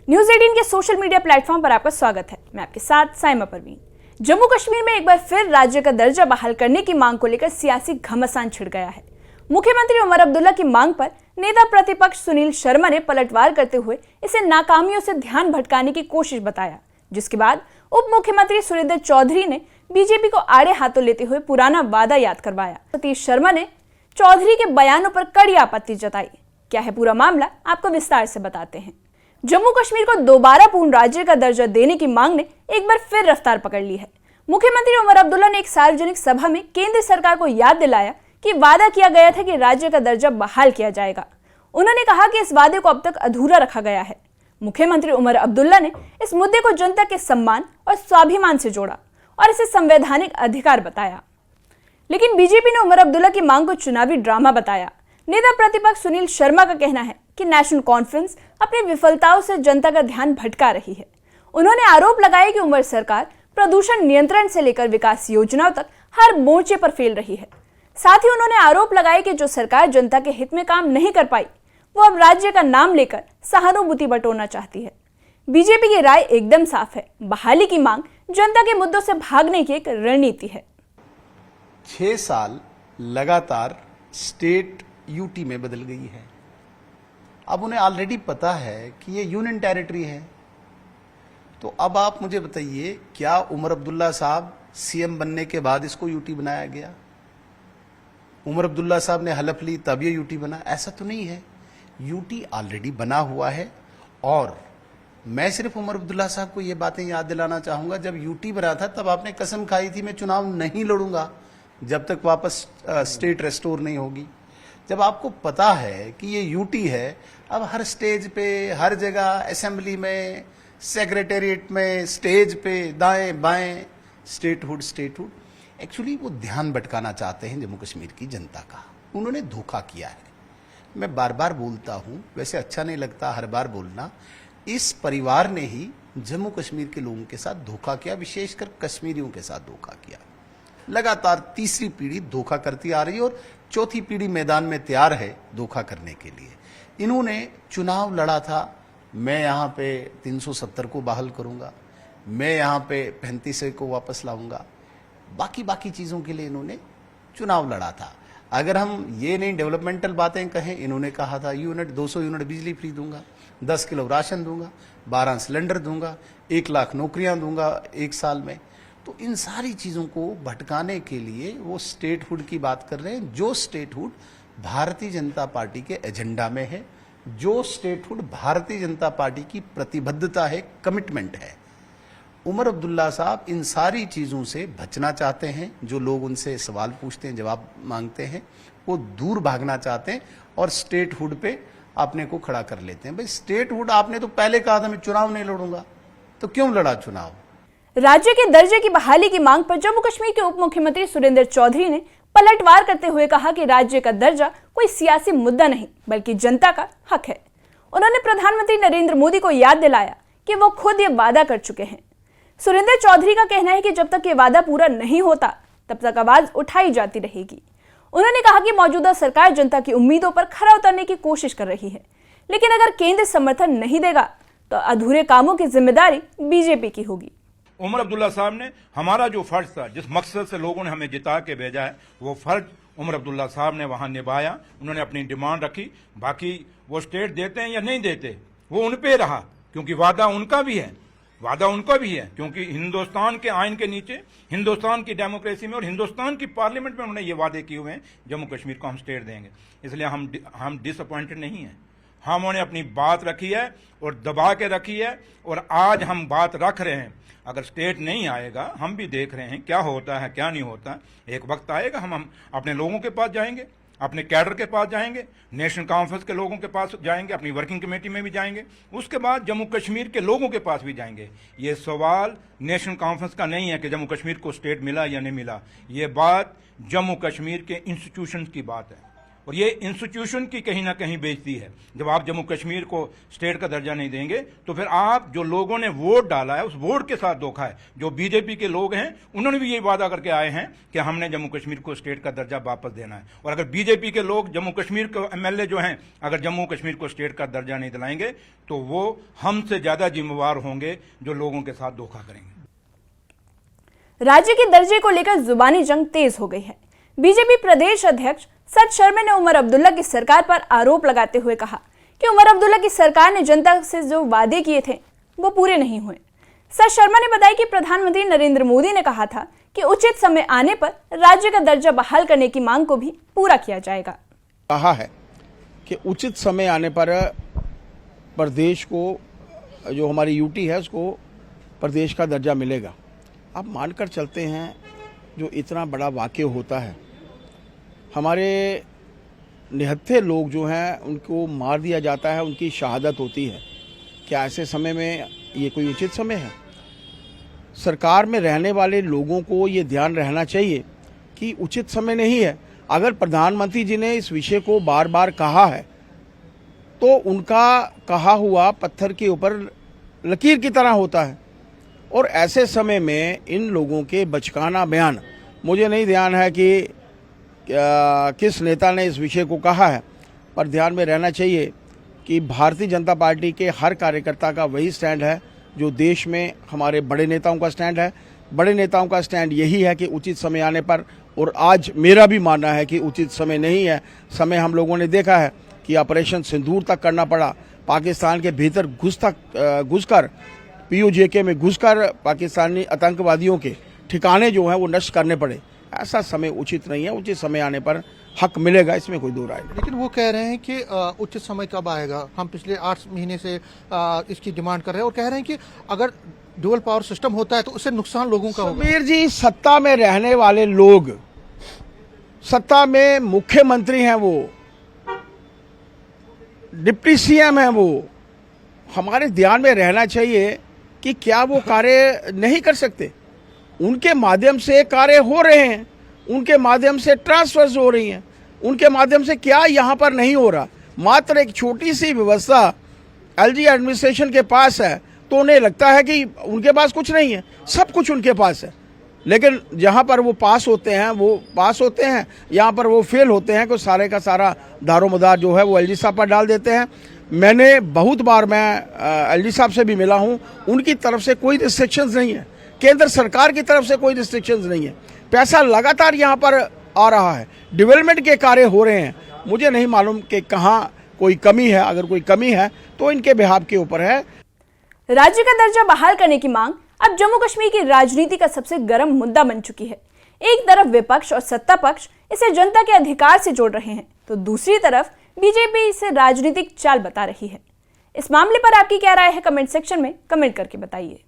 News 18 के social media platform पर आपका स्वागत है। मैं आपके साथ साइमा परवीन। जम्मू कश्मीर में एक बार फिर राज्य का दर्जा बहाल करने की मांग को लेकर सियासी घमासान छिड़ गया है। मुख्यमंत्री उमर अब्दुल्ला की मांग पर नेता प्रतिपक्ष सुनील शर्मा ने पलटवार करते हुए इसे नाकामियों से ध्यान भटकाने की कोशिश बताया, जिसके बाद उप मुख्यमंत्री सुरेंद्र चौधरी ने बीजेपी को आड़े हाथों लेते हुए पुराना वादा याद करवाया। सतीश शर्मा ने चौधरी के बयानों पर कड़ी आपत्ति जताई। क्या है पूरा मामला, आपको विस्तार से बताते हैं। जम्मू कश्मीर को दोबारा पूर्ण राज्य का दर्जा देने की मांग ने एक बार फिर रफ्तार पकड़ ली है। मुख्यमंत्री उमर अब्दुल्ला ने एक सार्वजनिक सभा में केंद्र सरकार को याद दिलाया कि वादा किया गया था कि राज्य का दर्जा बहाल किया जाएगा। उन्होंने कहा कि इस वादे को अब तक अधूरा रखा गया है। मुख्यमंत्री उमर अब्दुल्ला ने इस मुद्दे को जनता के सम्मान और स्वाभिमान से जोड़ा और इसे संवैधानिक अधिकार बताया, लेकिन बीजेपी ने उमर अब्दुल्ला की मांग को चुनावी ड्रामा बताया। नेता प्रतिपक्ष सुनील शर्मा का कहना है कि नेशनल कॉन्फ्रेंस अपनी विफलताओं से जनता का ध्यान भटका रही है। उन्होंने आरोप लगाया कि उमर सरकार प्रदूषण नियंत्रण से लेकर विकास योजनाओं तक हर मोर्चे पर फेल रही है। साथ ही उन्होंने आरोप लगाया कि जो सरकार जनता के हित में काम नहीं कर पाई, वो अब राज्य का नाम लेकर सहानुभूति बटोरना चाहती है। बीजेपी की राय एकदम साफ है, बहाली की मांग जनता के मुद्दों से भागने की एक रणनीति है। 6 साल लगातार स्टेट यूटी में बदल गई है। अब उन्हें ऑलरेडी पता है कि ये यूनियन टेरिटरी है। तो अब आप मुझे बताइए, क्या उमर अब्दुल्ला साहब सीएम बनने के बाद इसको यूटी बनाया गया? उमर अब्दुल्ला साहब ने हलफ ली तब ये यूटी बना? ऐसा तो नहीं है। यूटी ऑलरेडी बना हुआ है। और मैं सिर्फ उमर अब्दुल्ला साहब को ये बातें याद दिलाना चाहूंगा, जब यूटी बना था तब आपने कसम खाई थी मैं चुनाव नहीं लड़ूंगा जब तक वापस स्टेट रेस्टोर नहीं होगी। जब आपको पता है कि ये यूटी है, अब हर स्टेज पे, हर जगह, असेंबली में, सेक्रेटेरिएट में, स्टेज पे, दाएं बाएं स्टेटहुड। एक्चुअली वो ध्यान भटकाना चाहते हैं जम्मू कश्मीर की जनता का। उन्होंने धोखा किया है। मैं बार बार बोलता हूं, वैसे अच्छा नहीं लगता हर बार बोलना। इस परिवार ने ही जम्मू कश्मीर के लोगों के साथ धोखा किया, विशेषकर कश्मीरियों के साथ धोखा किया। लगातार तीसरी पीढ़ी धोखा करती आ रही है और चौथी पीढ़ी मैदान में तैयार है धोखा करने के लिए। इन्होंने चुनाव लड़ा था, मैं यहां पे 370 को बहाल करूंगा, मैं यहां पे 35 को वापस लाऊंगा, बाकी चीजों के लिए इन्होंने चुनाव लड़ा था। अगर हम ये नहीं डेवलपमेंटल बातें कहें, इन्होंने कहा था 200 यूनिट बिजली फ्री दूंगा, 10 किलो राशन दूंगा, 12 सिलेंडर दूंगा, 1 लाख नौकरियां दूंगा 1 साल में। तो इन सारी चीजों को भटकाने के लिए वो स्टेटहुड की बात कर रहे हैं, जो स्टेटहुड भारतीय जनता पार्टी के एजेंडा में है, जो स्टेटहुड भारतीय जनता पार्टी की प्रतिबद्धता है, कमिटमेंट है। उमर अब्दुल्ला साहब इन सारी चीजों से बचना चाहते हैं। जो लोग उनसे सवाल पूछते हैं, जवाब मांगते हैं, वो दूर भागना चाहते हैं और स्टेटहुड पे अपने को खड़ा कर लेते हैं। भाई स्टेटहुड आपने तो पहले कहा था मैं चुनाव नहीं लड़ूंगा, तो क्यों लड़ा चुनाव? राज्य के दर्जे की बहाली की मांग पर जम्मू कश्मीर के उप मुख्यमंत्री सुरेंद्र चौधरी ने पलटवार करते हुए कहा कि राज्य का दर्जा कोई सियासी मुद्दा नहीं, बल्कि जनता का हक है। उन्होंने प्रधानमंत्री नरेंद्र मोदी को याद दिलाया कि वो खुद ये वादा कर चुके हैं। सुरेंद्र चौधरी का कहना है कि जब तक ये वादा पूरा नहीं होता, तब तक आवाज उठाई जाती रहेगी। उन्होंने कहा कि मौजूदा सरकार जनता की उम्मीदों पर खरा उतरने की कोशिश कर रही है, लेकिन अगर केंद्र समर्थन नहीं देगा तो अधूरे कामों की जिम्मेदारी बीजेपी की होगी। उमर अब्दुल्ला साहब ने हमारा जो फर्ज था, जिस मकसद से लोगों ने हमें जिता के भेजा है, वो फर्ज उमर अब्दुल्ला साहब ने वहां निभाया। उन्होंने अपनी डिमांड रखी। बाकी वो स्टेट देते हैं या नहीं देते, वो उन पे रहा, क्योंकि वादा उनका भी है, क्योंकि हिंदुस्तान के आइन के नीचे, हिंदुस्तान की डेमोक्रेसी में और हिंदुस्तान की पार्लियामेंट में उन्होंने ये वादे किए हुए हैं जम्मू कश्मीर को हम स्टेट देंगे। इसलिए हम डिसअपॉइंटेड नहीं हैं। हमने अपनी बात रखी है और दबा के रखी है, और आज हम बात रख रहे हैं। अगर स्टेट नहीं आएगा, हम भी देख रहे हैं क्या होता है क्या नहीं होता। एक वक्त आएगा हम अपने लोगों के पास जाएंगे, अपने कैडर के पास जाएंगे, नेशनल कॉन्फ्रेंस के लोगों के पास जाएंगे, अपनी वर्किंग कमेटी में भी जाएंगे, उसके बाद जम्मू कश्मीर के लोगों के पास भी जाएंगे। ये सवाल नेशनल कॉन्फ्रेंस का नहीं है कि जम्मू कश्मीर को स्टेट मिला या नहीं मिला। ये बात जम्मू कश्मीर के इंस्टीट्यूशंस की बात है। और ये इंस्टीट्यूशन की कहीं ना कहीं बेइज्जती है। जब आप जम्मू कश्मीर को स्टेट का दर्जा नहीं देंगे तो फिर आप जो लोगों ने वोट डाला है उस वोट के साथ धोखा है। जो बीजेपी के लोग हैं उन्होंने भी यही वादा करके आए हैं कि हमने जम्मू कश्मीर को स्टेट का दर्जा वापस देना है, और अगर बीजेपी के लोग जम्मू कश्मीर के एमएलए जो हैं अगर जम्मू कश्मीर को स्टेट का दर्जा नहीं दिलाएंगे तो वो हमसे ज्यादा जिम्मेवार होंगे जो लोगों के साथ धोखा करेंगे। राज्य के दर्जे को लेकर जुबानी जंग तेज हो गई है। बीजेपी प्रदेश अध्यक्ष सर शर्मा ने उमर अब्दुल्ला की सरकार पर आरोप लगाते हुए कहा कि उमर अब्दुल्ला की सरकार ने जनता से जो वादे किए थे वो पूरे नहीं हुए। सर शर्मा ने बताया कि प्रधानमंत्री नरेंद्र मोदी ने कहा था कि उचित समय आने पर राज्य का दर्जा बहाल करने की मांग को भी पूरा किया जाएगा। कहा है कि उचित समय आने पर प्रदेश को, जो हमारी यूटी है, उसको प्रदेश का दर्जा मिलेगा। आप मानकर चलते हैं जो इतना बड़ा वाक़या होता है, हमारे निहत्थे लोग जो हैं उनको मार दिया जाता है, उनकी शहादत होती है। क्या ऐसे समय में ये कोई उचित समय है? सरकार में रहने वाले लोगों को ये ध्यान रहना चाहिए कि उचित समय नहीं है। अगर प्रधानमंत्री जी ने इस विषय को बार बार कहा है तो उनका कहा हुआ पत्थर के ऊपर लकीर की तरह होता है, और ऐसे समय में इन लोगों के बचकाना बयान, मुझे नहीं ध्यान है कि किस नेता ने इस विषय को कहा है, पर ध्यान में रहना चाहिए कि भारतीय जनता पार्टी के हर कार्यकर्ता का वही स्टैंड है जो देश में हमारे बड़े नेताओं का स्टैंड है। बड़े नेताओं का स्टैंड यही है कि उचित समय आने पर, और आज मेरा भी मानना है कि उचित समय नहीं है। समय हम लोगों ने देखा है कि ऑपरेशन सिंदूर तक करना पड़ा, पाकिस्तान के भीतर घुसकर POJK में घुसकर पाकिस्तानी आतंकवादियों के ठिकाने जो हैं वो नष्ट करने पड़े। ऐसा समय उचित नहीं है। उचित समय आने पर हक मिलेगा, इसमें कोई दो राय नहीं। लेकिन वो कह रहे हैं कि उचित समय कब आएगा? हम पिछले 8 महीने से इसकी डिमांड कर रहे हैं और कह रहे हैं कि अगर ड्यूअल पावर सिस्टम होता है तो उससे नुकसान लोगों का होगा। समीर जी, सत्ता में रहने वाले लोग, सत्ता में मुख्यमंत्री हैं, वो डिप्टी CM हैं, वो हमारे ध्यान में रहना चाहिए कि क्या वो कार्य नहीं कर सकते। उनके माध्यम से कार्य हो रहे हैं, उनके माध्यम से ट्रांसफर्स हो रही हैं, उनके माध्यम से क्या यहाँ पर नहीं हो रहा। मात्र एक छोटी सी व्यवस्था LG एडमिनिस्ट्रेशन के पास है तो उन्हें लगता है कि उनके पास कुछ नहीं है, सब कुछ उनके पास है। लेकिन जहाँ पर वो पास होते हैं वो पास होते हैं, यहाँ पर वो फेल होते हैं, तो सारे का सारा दारोमदार जो है वो LG साहब पर डाल देते हैं। मैंने बहुत बार, मैं LG साहब से भी मिला हूँ, उनकी तरफ से कोई रिस्ट्रिक्शंस नहीं है, केंद्र सरकार की तरफ से कोई रिस्ट्रिक्शंस नहीं है। पैसा लगातार यहाँ पर आ रहा है, डेवलपमेंट के कार्य हो रहे हैं। मुझे नहीं मालूम कि कहाँ कोई कमी है, अगर कोई कमी है तो इनके बिहाफ के ऊपर है। राज्य का दर्जा बहाल करने की मांग अब जम्मू कश्मीर की राजनीति का सबसे गर्म मुद्दा बन चुकी है। एक तरफ विपक्ष और सत्ता पक्ष इसे जनता के अधिकार से जोड़ रहे हैं, तो दूसरी तरफ बीजेपी इसे राजनीतिक चाल बता रही है। इस मामले पर आपकी क्या राय है? कमेंट सेक्शन में कमेंट करके बताइए।